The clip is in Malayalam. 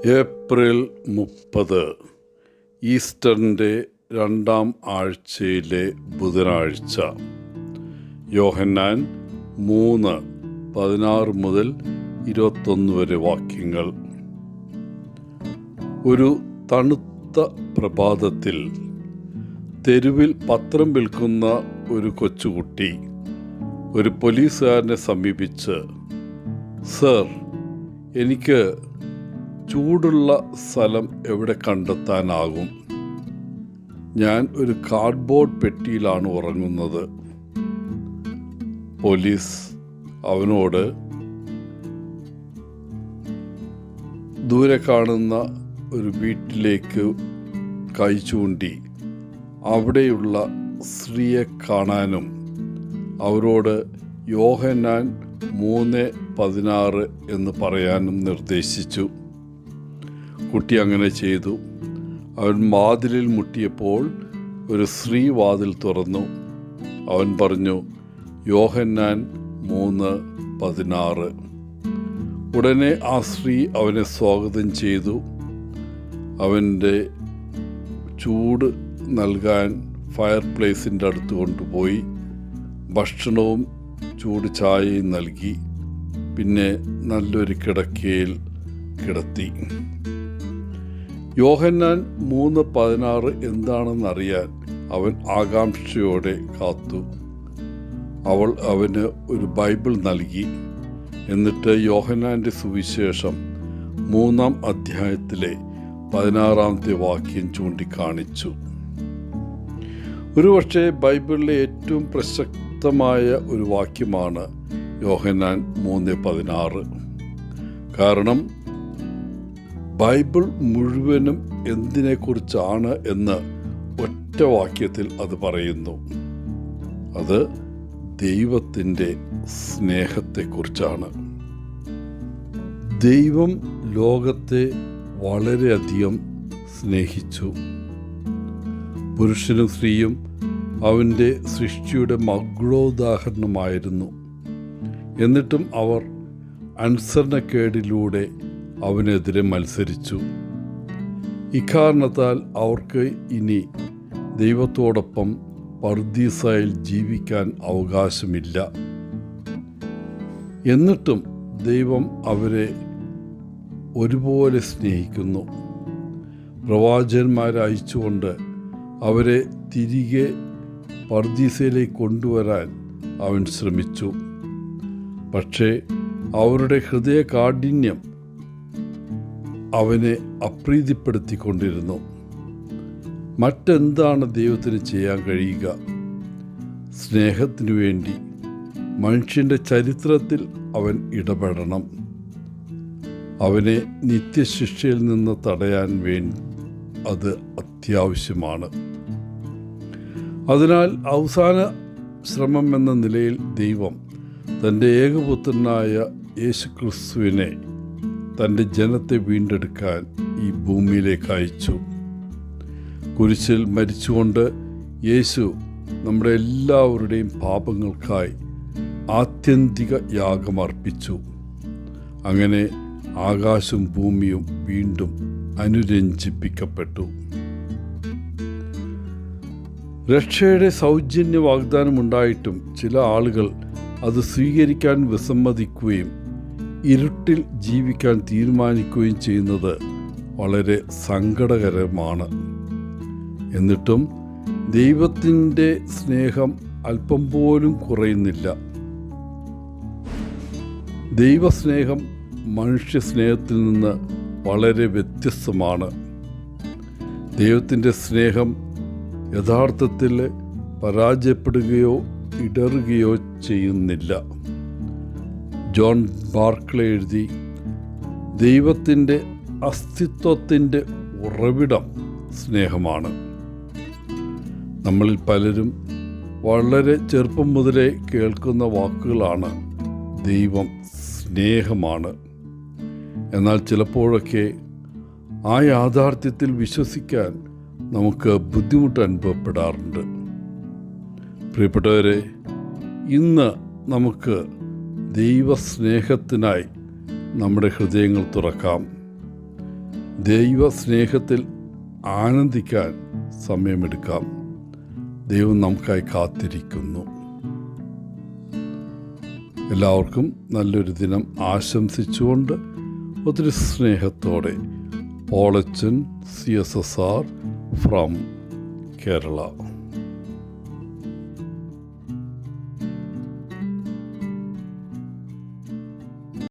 ഏപ്രിൽ 30 ഈസ്റ്ററിൻ്റെ 2-ാം ആഴ്ചയിലെ ബുധനാഴ്ച. യോഹന്നാൻ 3:16 മുതൽ 21 വരെ വാക്യങ്ങൾ. ഒരു തണുത്ത പ്രഭാതത്തിൽ തെരുവിൽ പത്രം വിൽക്കുന്ന ഒരു കൊച്ചുകുട്ടി ഒരു പോലീസുകാരനെ സമീപിച്ച്, "സർ, എനിക്ക് ചൂടുള്ള സ്ഥലം എവിടെ കണ്ടെത്താനാകും? ഞാൻ ഒരു കാർഡ്ബോർഡ് പെട്ടിയിലാണ് ഉറങ്ങുന്നത്." പോലീസ് അവനോട് ദൂരെ കാണുന്ന ഒരു വീട്ടിലേക്ക് കൈ ചൂണ്ടി അവിടെയുള്ള സ്ത്രീയെ കാണാനും അവരോട് യോഹന്നാൻ 3:16 എന്ന് പറയാനും നിർദ്ദേശിച്ചു. കുട്ടി അങ്ങനെ ചെയ്തു. അവൻ വാതിലിൽ മുട്ടിയപ്പോൾ ഒരു സ്ത്രീ വാതിൽ തുറന്നു. അവൻ പറഞ്ഞു, "യോഹന്നാൻ 3:16." ഉടനെ ആ സ്ത്രീ അവനെ സ്വാഗതം ചെയ്തു. അവൻ്റെ ചൂട് നൽകാൻ ഫയർ പ്ലേസിൻ്റെ അടുത്ത് കൊണ്ടുപോയി ഭക്ഷണവും ചൂട് ചായയും നൽകി. പിന്നെ നല്ലൊരു കിടക്കയിൽ കിടത്തി. യോഹന്നാൻ 3:16 എന്താണെന്നറിയാൻ അവൻ ആകാംക്ഷയോടെ കാത്തു. അവൾ അവന് ഒരു ബൈബിൾ നൽകി. എന്നിട്ട് യോഹന്നാൻ്റെ സുവിശേഷം 3-ാം അധ്യായത്തിലെ 16-ാമത്തെ വാക്യം ചൂണ്ടിക്കാണിച്ചു. ഒരുപക്ഷെ ബൈബിളിലെ ഏറ്റവും പ്രസക്തമായ ഒരു വാക്യമാണ് യോഹന്നാൻ 3:16. കാരണം ബൈബിൾ മുഴുവനും എന്തിനെക്കുറിച്ചാണ് എന്ന് ഒറ്റ വാക്യത്തിൽ അത് പറയുന്നു. അത് ദൈവത്തിൻ്റെ സ്നേഹത്തെക്കുറിച്ചാണ്. ദൈവം ലോകത്തെ വളരെയധികം സ്നേഹിച്ചു. പുരുഷനും സ്ത്രീയും അവൻ്റെ സൃഷ്ടിയുടെ മഗ്നോദാഹരണമായിരുന്നു. എന്നിട്ടും അവർ അനുസരണക്കേടിലൂടെ അവനെതിരെ മത്സരിച്ചു. ഇക്കാരണത്താൽ അവർക്ക് ഇനി ദൈവത്തോടൊപ്പം പർദീസായിൽ ജീവിക്കാൻ അവകാശമില്ല. എന്നിട്ടും ദൈവം അവരെ ഒരുപോലെ സ്നേഹിക്കുന്നു. പ്രവാചകന്മാരെ അയച്ചുകൊണ്ട് അവരെ തിരികെ പർദീസയിലേക്ക് കൊണ്ടുവരാൻ അവൻ ശ്രമിച്ചു. പക്ഷേ അവരുടെ ഹൃദയകാഠിന്യം അവനെ അപ്രീതിപ്പെടുത്തിക്കൊണ്ടിരുന്നു. മറ്റെന്താണ് ദൈവത്തിന് ചെയ്യാൻ കഴിയുക? സ്നേഹത്തിനു വേണ്ടി മനുഷ്യൻ്റെ ചരിത്രത്തിൽ അവൻ ഇടപെടണം. അവനെ നിത്യശിക്ഷയിൽ നിന്ന് തടയാൻ വേണ്ടി അത് അത്യാവശ്യമാണ്. അതിനാൽ അവസാന ശ്രമം എന്ന നിലയിൽ ദൈവം തൻ്റെ ഏകപുത്രനായ യേശുക്രിസ്തുവിനെ തൻ്റെ ജനത്തെ വീണ്ടെടുക്കാൻ ഈ ഭൂമിയിലേക്ക് അയച്ചു. കുരിശിൽ മരിച്ചുകൊണ്ട് യേശു നമ്മുടെ എല്ലാവരുടെയും പാപങ്ങൾക്കായി ആത്യന്തിക യാഗമർപ്പിച്ചു. അങ്ങനെ ആകാശവും ഭൂമിയും വീണ്ടും അനുരഞ്ജിപ്പിക്കപ്പെട്ടു. രക്ഷയുടെ സൗജന്യ വാഗ്ദാനമുണ്ടായിട്ടും ചില ആളുകൾ അത് സ്വീകരിക്കാൻ വിസമ്മതിക്കുകയും ഇരുട്ടിൽ ജീവിക്കാൻ തീരുമാനിക്കുകയും ചെയ്യുന്നത് വളരെ സങ്കടകരമാണ്. എന്നിട്ടും ദൈവത്തിൻ്റെ സ്നേഹം അല്പം പോലും കുറയുന്നില്ല. ദൈവസ്നേഹം മനുഷ്യ സ്നേഹത്തിൽ നിന്ന് വളരെ വ്യത്യസ്തമാണ്. ദൈവത്തിൻ്റെ സ്നേഹം യഥാർത്ഥത്തിൽ പരാജയപ്പെടുകയോ ഇടറുകയോ ചെയ്യുന്നില്ല. ജോൺ ബാർക്ലേ എഴുതി, "ദൈവത്തിൻ്റെ അസ്തിത്വത്തിൻ്റെ ഉറവിടം സ്നേഹമാണ്." നമ്മളിൽ പലരും വളരെ ചെറുപ്പം മുതലേ കേൾക്കുന്ന വാക്കുകളാണ് ദൈവം സ്നേഹമാണ്. എന്നാൽ ചിലപ്പോഴൊക്കെ ആ യാഥാർത്ഥ്യത്തിൽ വിശ്വസിക്കാൻ നമുക്ക് ബുദ്ധിമുട്ട് അനുഭവപ്പെടാറുണ്ട്. പ്രിയപ്പെട്ടവരെ, ഇന്ന് നമുക്ക് ദൈവസ്നേഹത്തിനായി നമ്മുടെ ഹൃദയങ്ങൾ തുറക്കാം. ദൈവസ്നേഹത്തിൽ ആനന്ദിക്കാൻ സമയമെടുക്കാം. ദൈവം നമുക്കായി കാത്തിരിക്കുന്നു. എല്ലാവർക്കും നല്ലൊരു ദിനം ആശംസിച്ചുകൊണ്ട് ഒത്തിരി സ്നേഹത്തോടെ പോളച്ചൻ CSSR ഫ്രം കേരള.